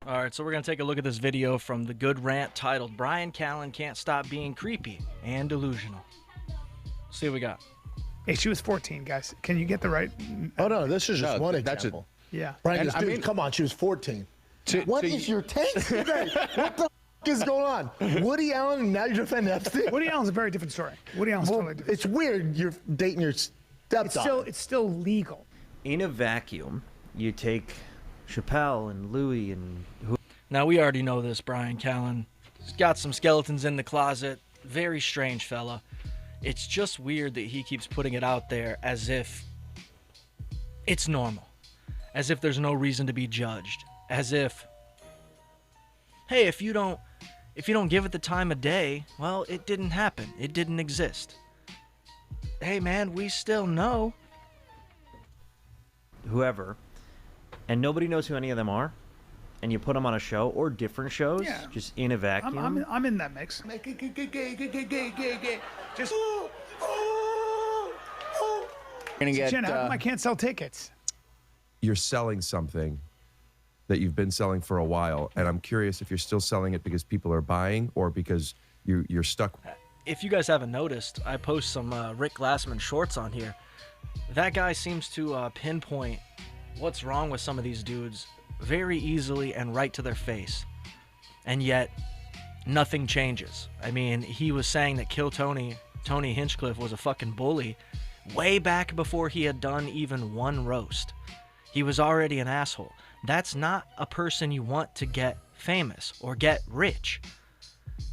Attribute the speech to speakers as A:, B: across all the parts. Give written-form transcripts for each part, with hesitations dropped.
A: All right, so we're going to take a look at this video from the Good Rant titled Bryan Callen Can't Stop Being Creepy and Delusional. See what we got.
B: Hey, she was 14, guys. Can you get the right?
C: Oh, no, this is just one
D: that's
C: example.
B: Yeah.
C: Bryan
D: And
C: goes,
D: I
C: dude,
D: mean-
C: come on, she was 14. What
D: to-
C: is your take today? What the is going on? Woody Allen, and now you're defending Epstein?
B: Woody Allen's a very different story. Woody Allen's
C: Well,
B: totally different.
C: it's weird you're dating your stepdaughter.
B: It's still legal.
E: In a vacuum, you take Chappelle and Louis and
A: Now, we already know this, Bryan Callen. He's got some skeletons in the closet. Very strange fella. It's just weird that he keeps putting it out there as if it's normal. As if there's no reason to be judged. As if, hey, if you don't give it the time of day, well, it didn't happen. It didn't exist. Hey, man, we still know.
E: whoever, and nobody knows who any of them are, and you put them on a show or different shows,
B: Yeah.
E: just in a vacuum.
B: I'm in that mix. Just
D: Gonna get,
B: Jen, how come I can't sell tickets?
F: You're selling something that you've been selling for a while, and I'm curious if you're still selling it because people are buying or because you're stuck.
A: If you guys haven't noticed, I post some Rick Glassman shorts on here. That guy seems to pinpoint what's wrong with some of these dudes very easily and right to their face. And yet, nothing changes. I mean, he was saying that Tony Hinchcliffe was a fucking bully way back before he had done even one roast. He was already an asshole. That's not a person you want to get famous or get rich.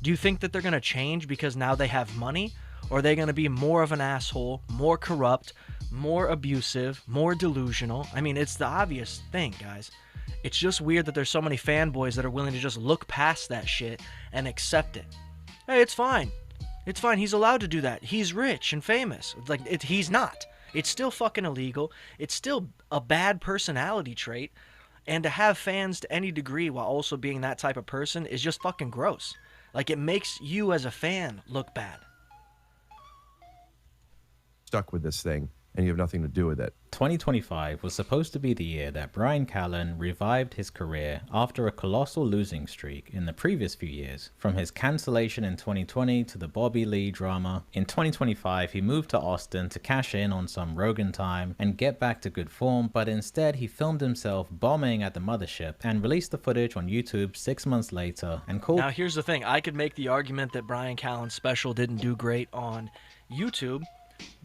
A: Do you think that they're going to change because now they have money? Or are they going to be more of an asshole, more corrupt, more abusive, more delusional? I mean, it's the obvious thing, guys. It's just weird that there's so many fanboys that are willing to just look past that shit and accept it. Hey, it's fine. It's fine. He's allowed to do that. He's rich and famous. He's not. It's still fucking illegal. It's still a bad personality trait. And to have fans to any degree while also being that type of person is just fucking gross. Like, it makes you as a fan look bad.
F: Stuck with this thing, and you have nothing to do with it.
G: 2025 was supposed to be the year that Bryan Callen revived his career after a colossal losing streak in the previous few years. From his cancellation in 2020 to the Bobby Lee drama, in 2025 he moved to Austin to cash in on some Rogan time and get back to good form, but instead he filmed himself bombing at the mothership and released the footage on YouTube 6 months later and called...
A: Now, here's the thing. I could make the argument that Bryan Callen's special didn't do great on YouTube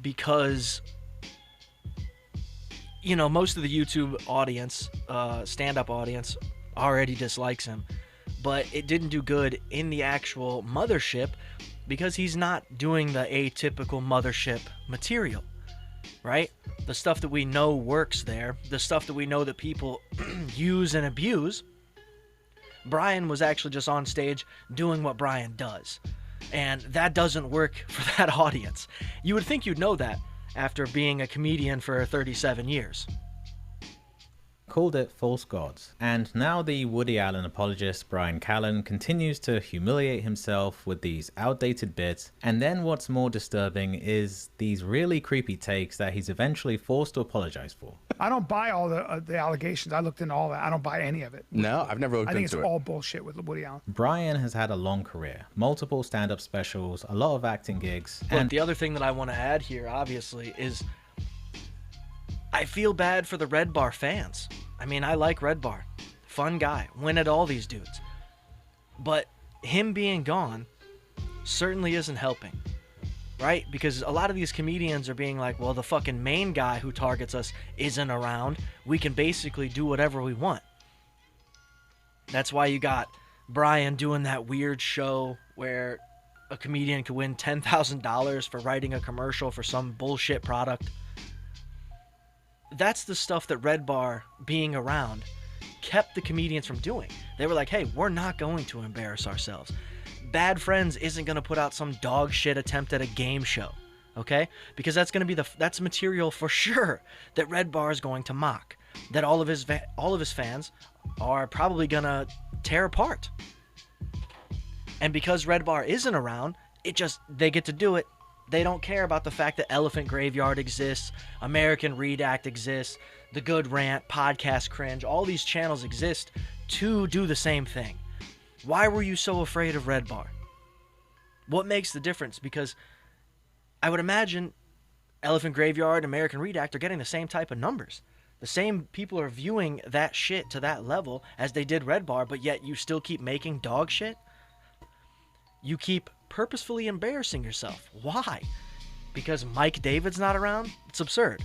A: because... you know, most of the YouTube audience, stand-up audience, already dislikes him. But it didn't do good in the actual mothership because he's not doing the atypical mothership material, right? The stuff that we know works there, the stuff that we know that people use and abuse. Bryan was actually just on stage doing what Bryan does. And that doesn't work for that audience. You would think you'd know that after being a comedian for 37 years.
G: Called it false gods. And now the Woody Allen apologist Bryan Callen continues to humiliate himself with these outdated bits, and then what's more disturbing is these really creepy takes that he's eventually forced to apologize for.
B: I don't buy all the allegations. I looked into all that. I don't buy any of it.
D: No, I've never looked
B: I think it's
D: into it.
B: all bullshit with Woody Allen.
G: Bryan has had a long career, multiple stand-up specials, a lot of acting gigs,
A: But
G: and
A: the other thing that I want to add here, obviously, is I feel bad for the Red Bar fans. I mean, I like Red Bar. Fun guy. Win at all these dudes. But him being gone certainly isn't helping. Right? Because a lot of these comedians are being like, well, the fucking main guy who targets us isn't around. We can basically do whatever we want. That's why you got Bryan doing that weird show where a comedian could win $10,000 for writing a commercial for some bullshit product. That's the stuff that Red Bar being around kept the comedians from doing. They were like, hey, we're not going to embarrass ourselves. Bad Friends isn't going to put out some dog shit attempt at a game show, okay? Because that's going to be that's material for sure that Red Bar is going to mock, that all of his fans are probably going to tear apart. And because Red Bar isn't around, they get to do it. They don't care about the fact that Elephant Graveyard exists, American Redact exists, The Good Rant, Podcast Cringe, all these channels exist to do the same thing. Why were you so afraid of Red Bar? What makes the difference? Because I would imagine Elephant Graveyard and American Redact are getting the same type of numbers. The same people are viewing that shit to that level as they did Red Bar, but yet you still keep making dog shit? You keep purposefully embarrassing yourself. Why? Because Mike David's not around? It's absurd.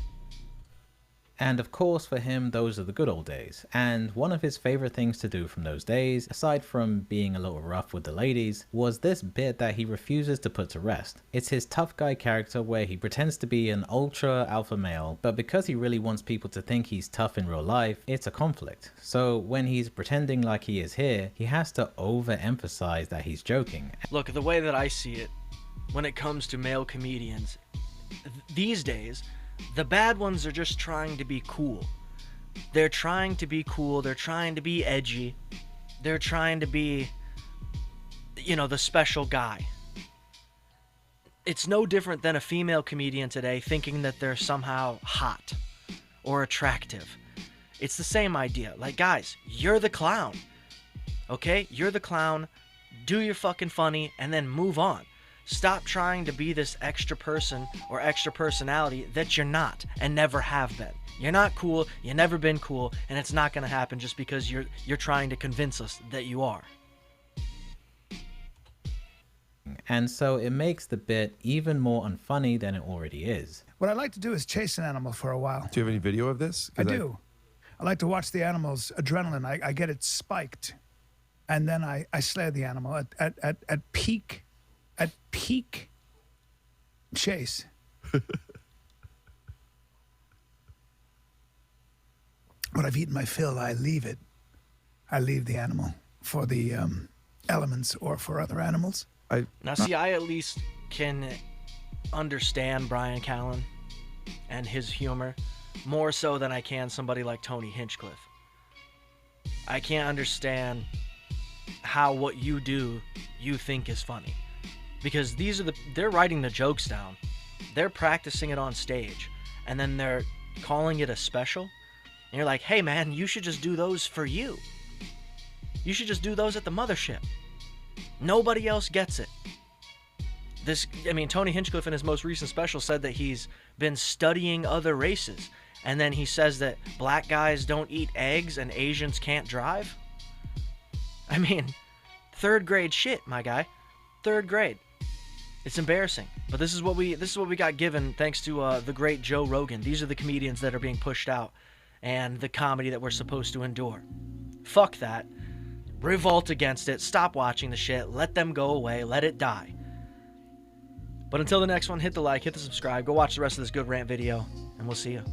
G: And of course, for him, those are the good old days. And one of his favorite things to do from those days, aside from being a little rough with the ladies, was this bit that he refuses to put to rest. It's his tough guy character where he pretends to be an ultra alpha male, but because he really wants people to think he's tough in real life, it's a conflict. So when he's pretending like he is here, he has to overemphasize that he's joking.
A: Look, the way that I see it, when it comes to male comedians, these days, the bad ones are just trying to be cool. They're trying to be cool. They're trying to be edgy. They're trying to be, you know, the special guy. It's no different than a female comedian today thinking that they're somehow hot or attractive. It's the same idea. Like, guys, you're the clown. Okay? You're the clown. Do your fucking funny and then move on. Stop trying to be this extra person or extra personality that you're not and never have been. You're not cool, you've never been cool, and it's not going to happen just because you're trying to convince us that you are.
G: And so it makes the bit even more unfunny than it already is.
B: What I like to do is chase an animal for a while.
F: Do you have any video of this?
B: I do. I like to watch the animal's adrenaline. I get it spiked, and then I slay the animal at peak chase. When I've eaten my fill, I leave it. I leave the animal for the elements or for other animals.
A: Now, see, I at least can understand Bryan Callen and his humor more so than I can somebody like Tony Hinchcliffe. I can't understand how what you do you think is funny. Because they're writing the jokes down. They're practicing it on stage. And then they're calling it a special. And you're like, hey man, you should just do those for you. You should just do those at the mothership. Nobody else gets it. Tony Hinchcliffe in his most recent special said that he's been studying other races. And then he says that black guys don't eat eggs and Asians can't drive. I mean, 3rd grade shit, my guy. 3rd grade. It's embarrassing, but this is what we got given thanks to the great Joe Rogan. These are the comedians that are being pushed out, and the comedy that we're supposed to endure. Fuck that. Revolt against it. Stop watching the shit. Let them go away. Let it die. But until the next one, hit the like, hit the subscribe, go watch the rest of this Good Rant video, and we'll see you.